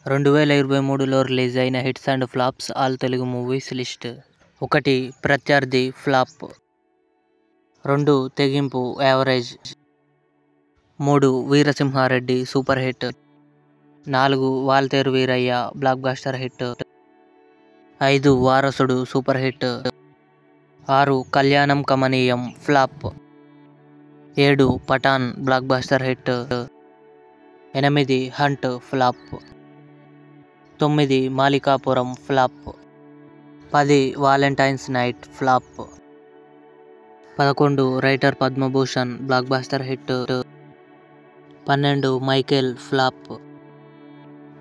2023లో release అయిన hits and flops all Telugu movies list. 1. Prathyarthi flop. 2. Thegimpu average. 3. Veera Simha Reddy super hit. 4. Waltair Veerayya blockbuster hit. 5. Varasudu super hit. 6. Kalyanam Kamaneeyam flop. 7. Pathaan blockbuster hit. 8. Hunt flop. 9. Malikappuram flop. 10. Valentine's night flop. 11. Writer Padmabhushan blockbuster hit. 12. Michael flop.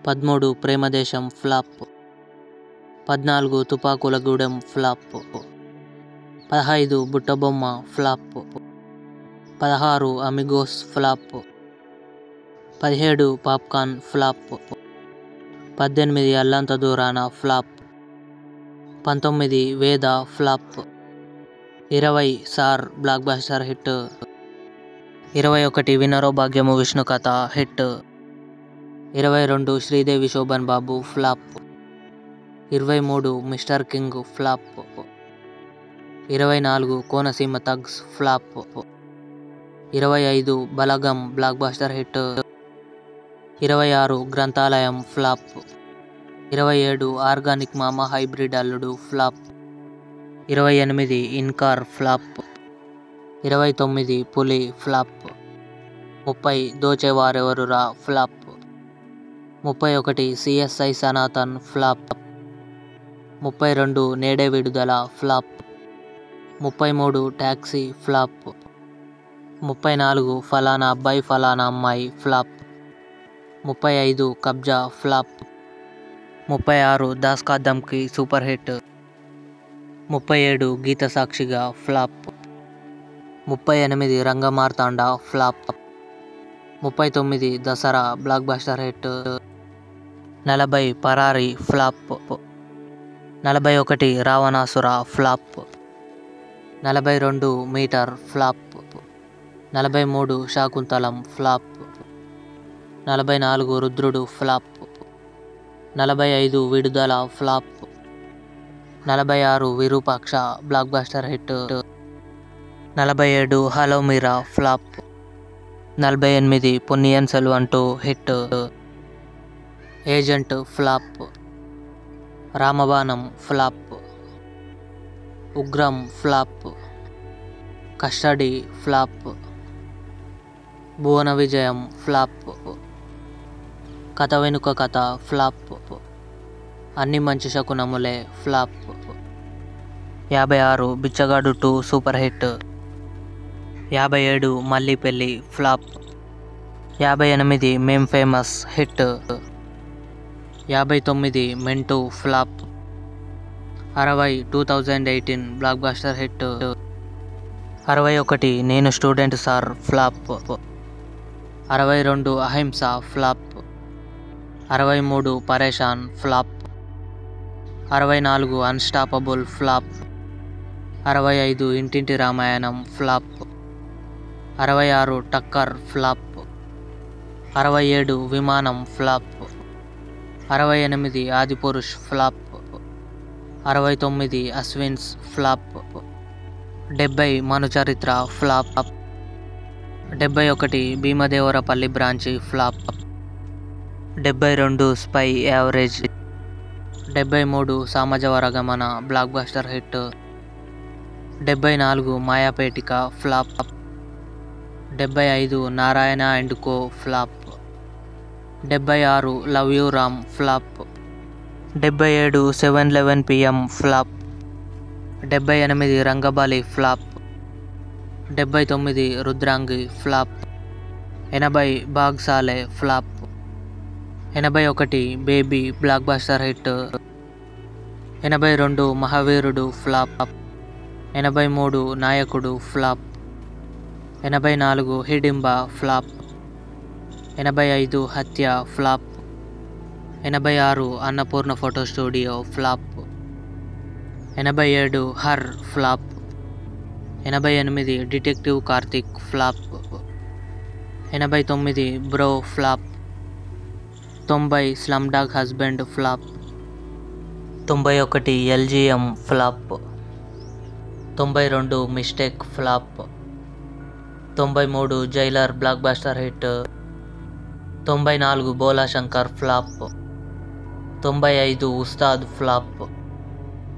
13. Premadesam flop. 14. Tupakula Gudem flop. 15. Butta Bomma flop. 16. Amigos flop. 17. Popcorn flop. 18. Allantha Doorana flop. 19. Veda flop. 20. Sir blockbuster hit. 21. Vinaro Bhagyamu Vishnu Katha hit. 22. Sridevi Shoban Babu flop. 23. Mister king flop. 24. Konaseema thugs flop. 25. Balagam blockbuster hit. 26. Granthalayam flop. 27. Organic Mama hybrid Alludu flop. 28. In car flop. 29. Puli flop. 30. Dochevarevarura flop. 31. CSI Sanatan flop. 32. Nede విడుదల flop. 33. Taxi flop. 34. ఫలానా అబ్బాయి ఫలానా అమ్మాయి flop. 35. కబ్జా flop. 36. Das కా దమ్కి super hit. 37. Geetha Sakshiga flop. 38. Rangamarthanda flop. 39. Dasara blockbuster hit. 40. Parari flop. 41. Ravanasura flop. 42. Meter flop. 43. Shaakuntalam flop. 44. Rudhrudu flop. 45. Vidudala flop. 46. Virupaksha blockbuster hit. 47. Hello Meera flop. 48. Ponniyin Selvan 2 hit. Agent flop. Ramabanam flop. Ugram flop. Custody flop. Bhuvana Vijayam flop. కథ వెనుక కథ flop. అన్ని మంచి శకునములే ఫ్లాప్. 56. బిచ్చగాడు 2 super hit. 57. మళ్ళీ పెళ్ళి flop. 58. మేం famous hit. 59. Mentu flop. 60. 2018 block buster hit. 61. నేను student sir flop. 62. అహింస ఫ్లాప్. 63. పరేషాన్ ఫ్లాప్. 64. Unstoppable flop. 65. ఇంటింటి Ramayanam flop. 66. Tucker flop. 67. Vimanam flop. 68. Adipurush flop. 69. Ashwins flop. 70. Manucharitra flop. 71. Bheemadevarapalli branch flop. 72. Spy average. 73. Samajavaragamana blockbuster hit. 74. Mayapetika flop. 75. Narayana and co flop. 76. Love you Ram flop. 77. 7:11 PM flop. 78. Rangabali flop. 79. Rudrangi flop. 80. Bhaag Saale flop. 81. Baby blockbuster hit. 82. Mahaveerudu flop. 83. నాయకుడు flop. 84. Hidimba flop. 85. Hatya flop. 86. Annapurna photo studio flop. 87. Her flop. 88. Detective Karthik flop. 89. Bro flop. 90 slum dog husband flop. 91 LGM flop. 92 mistake flop. 93 jailer blockbuster hit. 94 Bhola Shankar flop. 95 Ustaad flop.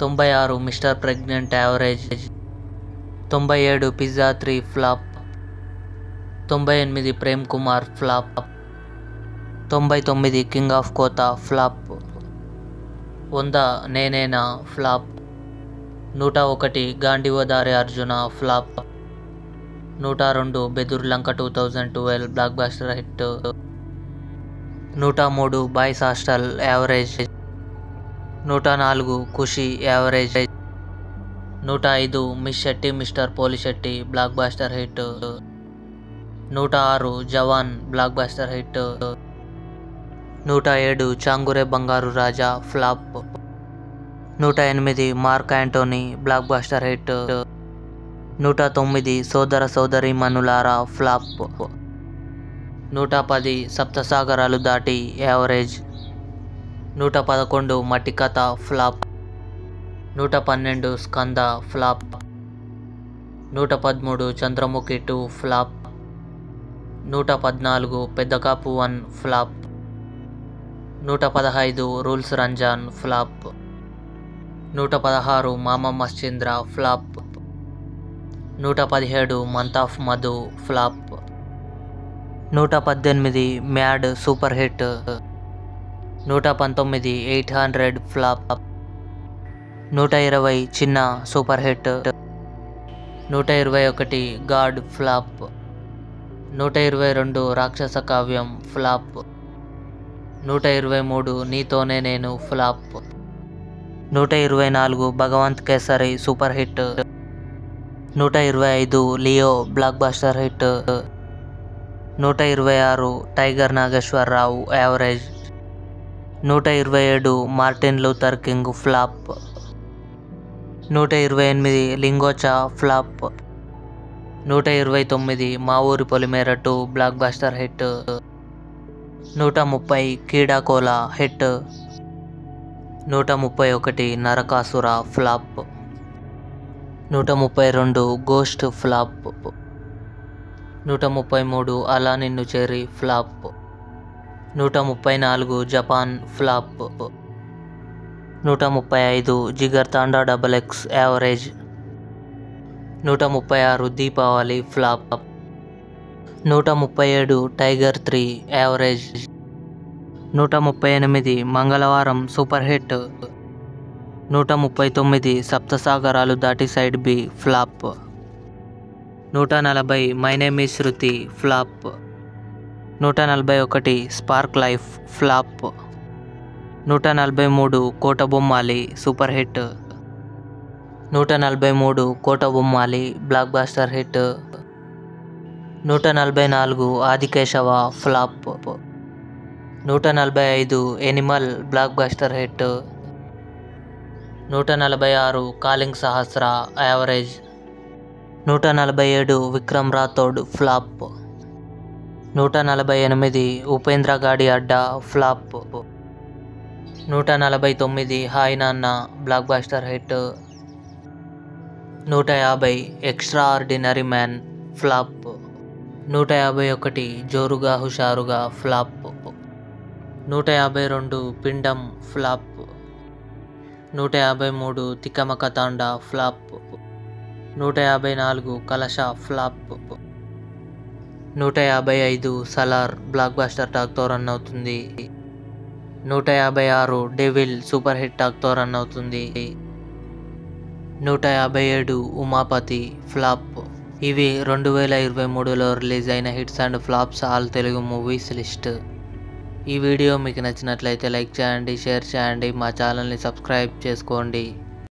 96 mister pregnant average. 97 pizza 3 flop. 98 Prem Kumar flop. 99 king of Kotha flop. 100 Nenena flop. 101 Gandeevadhari Arjuna flop. 102 బెదుర్ Lanka 2012 blockbuster hit. 103 boys hostel average. 104 Kushi average. 105 miss Shetty mister Polishetty blockbuster hit. 106 Jawan blockbuster hit. 107 Changure Bangaru Raja flop. 108 Mark Antony blockbuster hit. 109 Sodara సోదరి మనులారా flop. 110 సప్తసాగరాలు దాటి average. 111 మట్టి కథ flop. 112 Skanda flop. 113 Chandramukhi 2 flop. 114 Peddakapu 1 flop. 115 rules Ramzan flop. 116 మామ Mascheendra flop. 117 month of Madhu flop. 118 mad super hit. 119 800 flop. 120 చిన్న super hit. 121 God flop. 122 రాక్షస కావ్యం flop. 123 Neethone Nenu flop. 124 Bhagavanth Kesari super hit. 125 Leo blockbuster hit. 126 tiger Nageswara Rao average. 127 Martin Luther King flop. 128 Lingocha flop. 129 Maa Oori Polimera 2 blockbuster hit. 130 Keedaa Cola hit. 131 Narakasura flop. 132 ghost flop. 133 Ala Ninnu Cheri flop. 134 Japan flop. 135 Jigar Thanda XX average. 136 Deepavali flop. 137 tiger 3 average. 138 Mangalavaaram super hit. 139 సప్తసాగరాలు దాటి side B flop. 140 my name is Shruthi flop. 141 spark life flop. 143 Kota Bommali super hit. 143 Kota Bommali blockbuster hit. 144 Adikeshava flop. 145 animal blockbuster hit. 146 calling Sahasra average. 147 Vikram Rathod flop. 148 Upendra Gadi Adda flop. 149 hi Nanna blockbuster hit. 150 extraordinary man flop. 151 జోరుగా హుషారుగా flop. 152 పిండం flop. 153 తికమక తాండా flop. 154 Kalasha flop. 155 Salaar blockbuster టాక్తో run అవుతుంది. 156 devil super hit టాక్తో run అవుతుంది. 157 Umapathi flop. ఇవి 2023లో రిలీజ్ అయిన hits and flops all Telugu movies list. ఈ వీడియో మీకు నచ్చినట్లయితే లైక్ చేయండి, షేర్ చేయండి, మా ఛానల్ని సబ్స్క్రైబ్ చేసుకోండి.